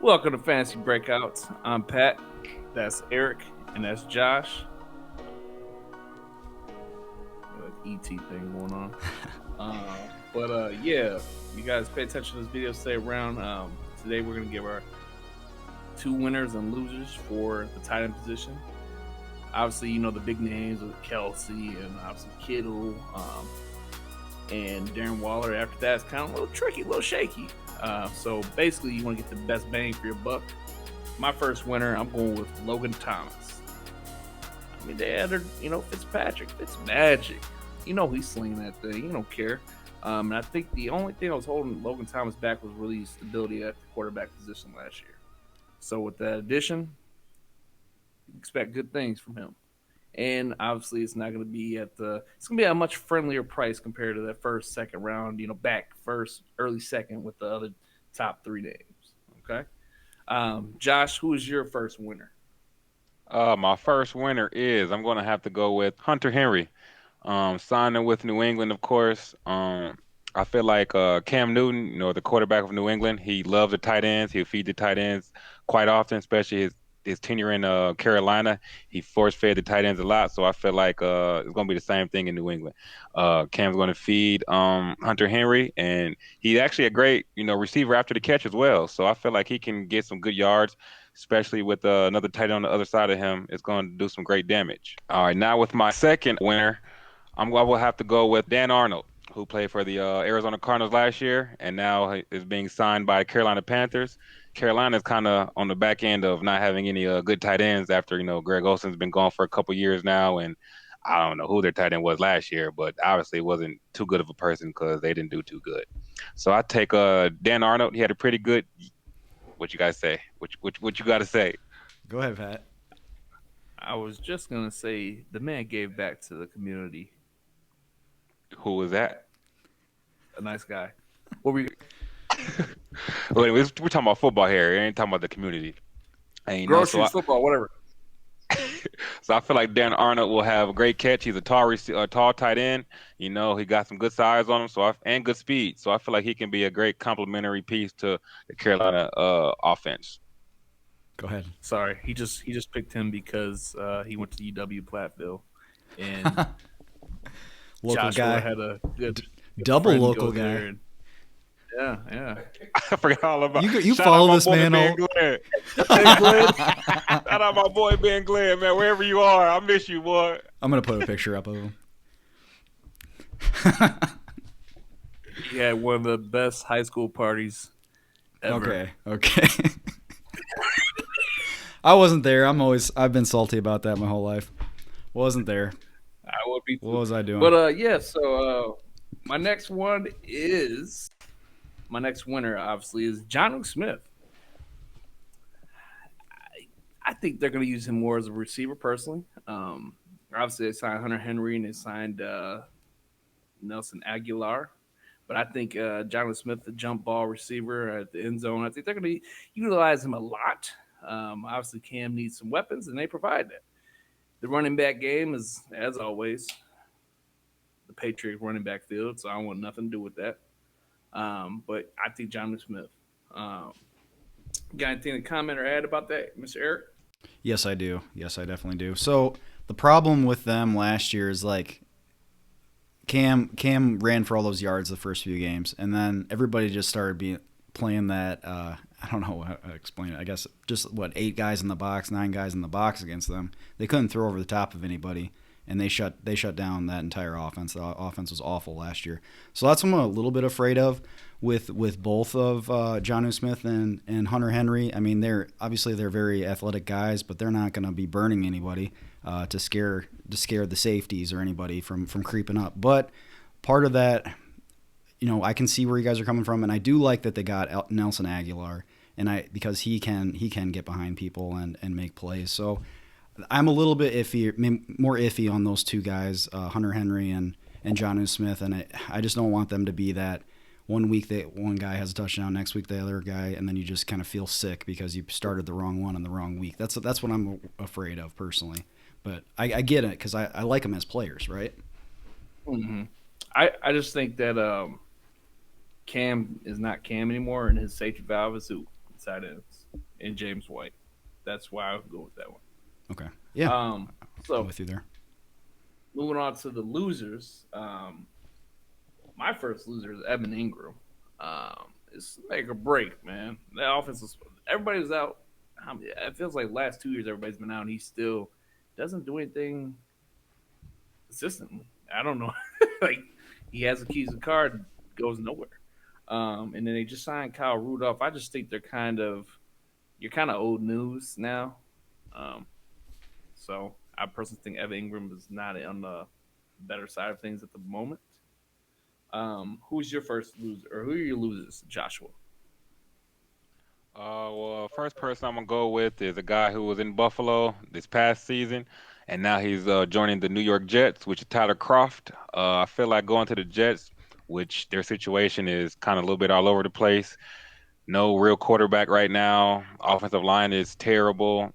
Welcome to Fantasy Breakouts. I'm Pat. That's Eric, and that's Josh. ET thing going on. Yeah, you guys pay attention to this video. Stay around. Today we're gonna give our two winners and losers for the tight end position. Obviously, you know the big names with Kelsey and obviously Kittle, and Darren Waller. After that, it's kind of a little tricky, a little shaky. So basically, you want to get the best bang for your buck. My first winner, I'm going with Logan Thomas. I mean, they had Fitzpatrick, Fitzmagic. You know he's slinging that thing. You don't care. And I think the only thing that was holding Logan Thomas back was really stability at the quarterback position last year. So with that addition, expect good things from him. And obviously, it's not going to be it's going to be at a much friendlier price compared to that first, second round, back first, early second with the other top three names. Okay. Josh, who is your first winner? My first winner is I'm going to have to go with Hunter Henry. Signing with New England, of course. I feel like Cam Newton, the quarterback of New England, he loves the tight ends. He'll feed the tight ends quite often, especially his tenure in Carolina. He force-fed the tight ends a lot, so I feel like it's going to be the same thing in New England. Cam's going to feed Hunter Henry, and he's actually a great, receiver after the catch as well. So I feel like he can get some good yards, especially with another tight end on the other side of him. It's going to do some great damage. All right, now with my second winner, I will have to go with Dan Arnold, who played for the Arizona Cardinals last year and now is being signed by Carolina Panthers. Carolina is kind of on the back end of not having any good tight ends after, Greg Olson's been gone for a couple years now, and I don't know who their tight end was last year, but obviously it wasn't too good of a person because they didn't do too good. So I take Dan Arnold. He had a pretty good. What you guys say? What you got to say? Go ahead, Pat. I was just going to say the man gave back to the community. Who was that? A nice guy. What were you? Wait, we're talking about football here. We ain't talking about the community. Groceries, football, whatever. So I feel like Dan Arnold will have a great catch. He's a tall tight end. He got some good size on him, and good speed. So I feel like he can be a great complementary piece to the Carolina offense. Go ahead. Sorry, he just picked him because he went to UW Platteville, and local Joshua guy had a good double local guy. And, yeah. I forgot all about you follow this man. Shout out my boy Ben Glenn, man. Wherever you are, I miss you, boy. I'm gonna put a picture up of him. He had one of the best high school parties ever. Okay. I wasn't there. I've been salty about that my whole life. Wasn't there. I would be too. What was I doing? But so my next winner obviously is Jonnu Smith. I think they're going to use him more as a receiver personally. Obviously they signed Hunter Henry and they signed Nelson Aguilar. But I think Jonnu Smith, the jump ball receiver at the end zone, I think they're going to utilize him a lot. Obviously, Cam needs some weapons, and they provide that. The running back game is, as always, the Patriots running back field, so I want nothing to do with that. But I think Jonnu Smith. Got anything to comment or add about that, Mr. Eric? Yes, I do. Yes, I definitely do. So the problem with them last year is like Cam ran for all those yards the first few games, and then everybody just started playing that. I don't know how to explain it. I guess just 8 guys in the box, 9 guys in the box against them. They couldn't throw over the top of anybody, and they shut down that entire offense. The offense was awful last year. So that's what I'm a little bit afraid of with both of Jonnu Smith and Hunter Henry. I mean, they're very athletic guys, but they're not going to be burning anybody to scare the safeties or anybody from creeping up. But part of that, I can see where you guys are coming from, and I do like that they got Nelson Aguilar, because he can get behind people and make plays. So I'm a little bit more iffy on those two guys, Hunter Henry and Jonnu Smith, and I just don't want them to be that 1 week that one guy has a touchdown, next week the other guy, and then you just kind of feel sick because you started the wrong one in the wrong week. That's what I'm afraid of personally. But I get it because I like them as players, right? Mm-hmm. I just think that Cam is not Cam anymore, and his safety valve is who? tight ends and James White. That's why I would go with that one. Okay. Yeah. Um, I'm so with you there. moving on to the losers. My first loser is Evan Ingram. It's make or break, man. That offense was everybody was out. It feels like last 2 years everybody's been out, and he still doesn't do anything consistently. I don't know. Like he has the keys to the car, goes nowhere. And then they just signed Kyle Rudolph. I just think they're you're kind of old news now. Um, so I personally think Evan Ingram is not on the better side of things at the moment. Who's your first loser, or who are your losers, Joshua? Well, first person I'm gonna go with is a guy who was in Buffalo this past season, and now he's joining the New York Jets, which is Tyler Croft. I feel like going to the Jets, which their situation is kind of a little bit all over the place. No real quarterback right now. Offensive line is terrible.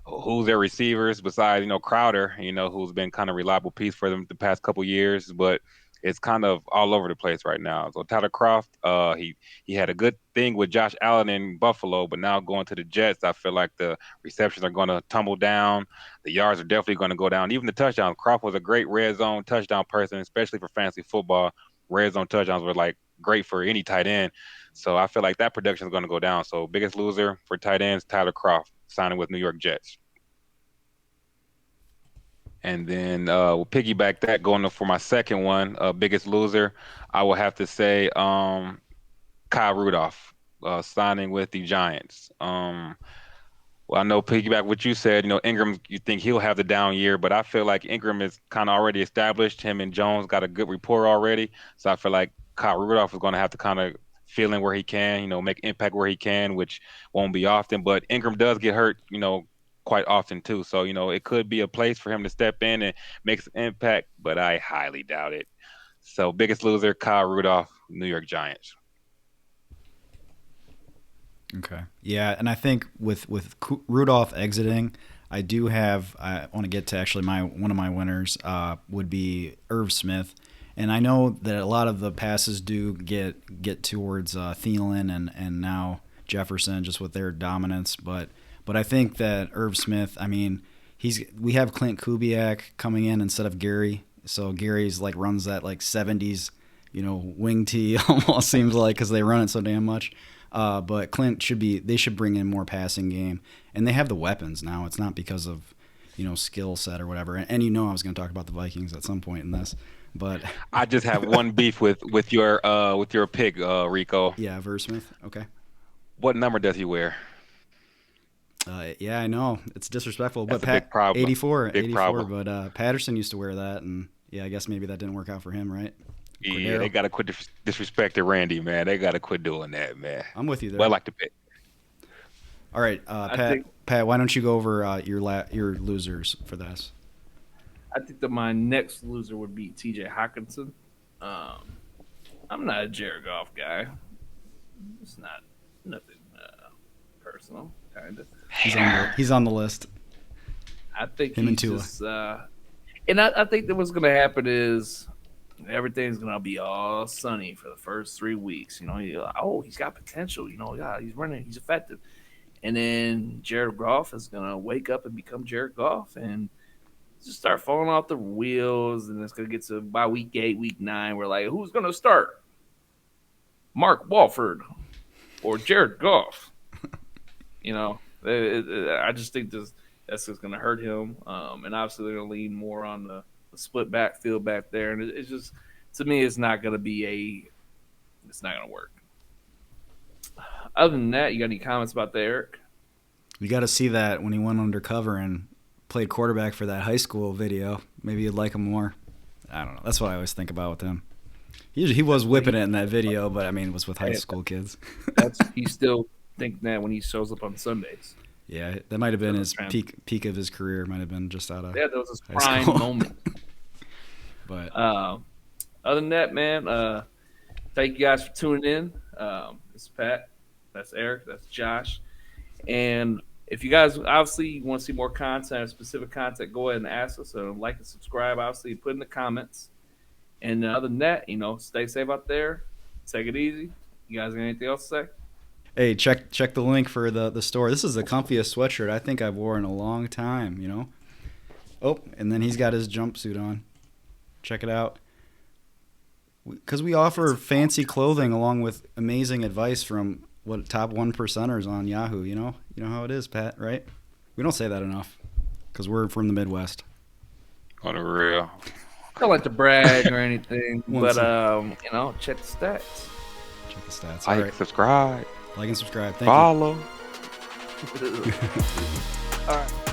Who's their receivers besides Crowder, who's been kind of reliable piece for them the past couple years, but it's kind of all over the place right now. So Tyler Croft, he had a good thing with Josh Allen in Buffalo, but now going to the Jets, I feel like the receptions are going to tumble down. The yards are definitely going to go down. Even the touchdowns. Croft was a great red zone touchdown person, especially for fantasy football. Red zone touchdowns were like great for any tight end. So I feel like that production is going to go down. So biggest loser for tight ends, Tyler Croft signing with New York Jets. And then we'll piggyback that going for my second one, biggest loser. I will have to say Kyle Rudolph signing with the Giants. Well, I know piggyback what you said. Ingram, you think he'll have the down year, but I feel like Ingram is kind of already established. Him and Jones got a good rapport already, so I feel like Kyle Rudolph is going to have to kind of fill in where he can, make impact where he can, which won't be often. But Ingram does get hurt, quite often too. So it could be a place for him to step in and make some impact, but I highly doubt it. So biggest loser, Kyle Rudolph, New York Giants. Okay. Yeah, and I think with Rudolph exiting, I want to get to actually my one of my winners would be Irv Smith, and I know that a lot of the passes do get towards Thielen and now Jefferson just with their dominance, but I think that Irv Smith, I mean, we have Clint Kubiak coming in instead of Gary, so Gary's like runs that like 70s, wing tee almost seems like because they run it so damn much. But they should bring in more passing game, and they have the weapons now. It's not because of, skill set or whatever. And I was going to talk about the Vikings at some point in this, but I just have one beef with your pick, Rico. yeah, Verse Smith. Okay. What number does he wear? Yeah, I know it's disrespectful, That's but a big problem. 84, Big 84. problem. But Patterson used to wear that, and yeah, I guess maybe that didn't work out for him, right? Yeah, Cordero. they gotta quit disrespecting Randy, man. They gotta quit doing that, man. I'm with you there. But I like to pick. All right, Pat, why don't you go over your losers for this? I think that my next loser would be T.J. Hawkinson. I'm not a Jared Goff guy. It's not nothing personal, kind of. He's on the list. I think Him and he's Tua. just, and I think that what's going to happen is everything's going to be all sunny for the first 3 weeks. He's got potential. Yeah, he's running, he's effective. And then Jared Goff is going to wake up and become Jared Goff and just start falling off the wheels. And it's going to get to by week 8, week 9, we're like, who's going to start? Mark Walford or Jared Goff? I just think that's just going to hurt him. And obviously they're going to lean more on the split backfield back there. And it's just, to me, it's not going to work. Other than that, you got any comments about that, Eric? You got to see that when he went undercover and played quarterback for that high school video. Maybe you'd like him more. I don't know. That's what I always think about with him. He was whipping it in that video, but I mean, it was with high school kids. He's still thinking that when he shows up on Sundays. Yeah, that might have been his peak of his career. Might have been just out of that was his prime moment. But other than that, man, thank you guys for tuning in. It's Pat, that's Eric, that's Josh, and if you guys obviously want to see more content, specific content, go ahead and ask us. So like and subscribe. Obviously, put in the comments. And other than that, stay safe out there. Take it easy. You guys got anything else to say? Hey, check the link for the store. This is the comfiest sweatshirt I think I've worn in a long time, you know? Oh, and then he's got his jumpsuit on. Check it out. Because we offer fancy clothing along with amazing advice from top 1%ers on Yahoo, you know? You know how it is, Pat, right? We don't say that enough because we're from the Midwest. On the real. Don't like to brag or anything, Once but you know, check the stats. Check the stats. Like, All right. subscribe, Like and subscribe. Thank follow. you. All right.